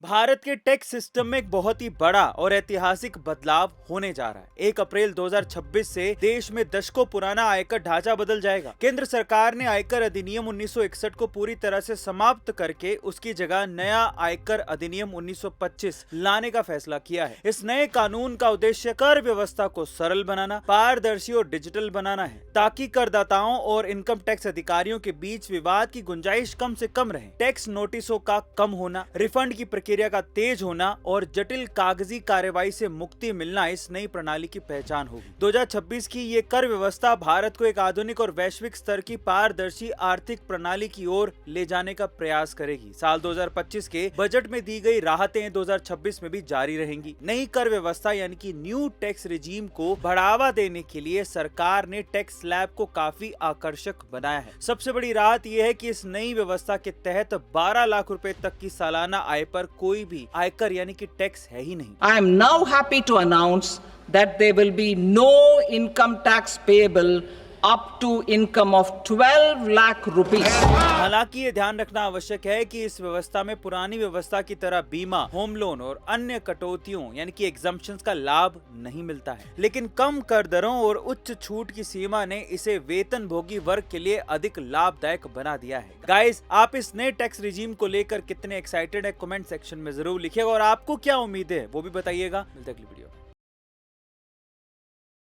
भारत के tax system में एक बहुत ही बड़ा और ऐतिहासिक बदलाव होने जा रहा है। 1 अप्रैल 2026 से देश में दशकों पुराना आयकर ढांचा बदल जाएगा। केंद्र सरकार ने आयकर अधिनियम 1961 को पूरी तरह से समाप्त करके उसकी जगह नया आयकर अधिनियम 1925 लाने का फैसला किया है। इस नए कानून का उद्देश्य कर व्यवस्था को सरल बनाना, पारदर्शी और डिजिटल बनाना है, ताकि करदाताओं और इनकम टैक्स अधिकारियों के बीच विवाद की गुंजाइश कम से कम रहे। टैक्स नोटिसों का कम होना, रिफंड की प्रक्रिया का तेज होना और जटिल कागजी कार्यवाही से मुक्ति मिलना इस नई प्रणाली की पहचान होगी। 2026 की ये कर व्यवस्था भारत को एक आधुनिक और वैश्विक स्तर की पारदर्शी आर्थिक प्रणाली की ओर ले जाने का प्रयास करेगी। साल 2025 के बजट में दी गई राहतें 2026 में भी जारी रहेंगी। नई कर व्यवस्था यानी कि न्यू टैक्स रिजीम को बढ़ावा देने के लिए सरकार ने टैक्स स्लैब को काफी आकर्षक बनाया है। सबसे बड़ी राहत यह है कि इस नई व्यवस्था के तहत 12 लाख रुपए तक की सालाना आय पर कोई भी आयकर यानी कि टैक्स है ही नहीं। I am now happy to announce that there will be no income tax payable up to income of 12 lakh rupees. हालांकि ये ध्यान रखना आवश्यक है कि इस व्यवस्था में पुरानी व्यवस्था की तरह बीमा, होम लोन और अन्य कटौतियों यानी कि एग्जम्पशंस का लाभ नहीं मिलता है। लेकिन कम कर दरों और उच्च छूट की सीमा ने इसे वेतनभोगी वर्ग के लिए अधिक लाभदायक बना दिया है। गाइस, आप इस नए टैक्स रिजीम को लेकर कितने एक्साइटेड है कमेंट सेक्शन में जरूर लिखिएगा और आपको क्या उम्मीद है वो भी बताइएगा। मिलते हैं अगली वीडियो।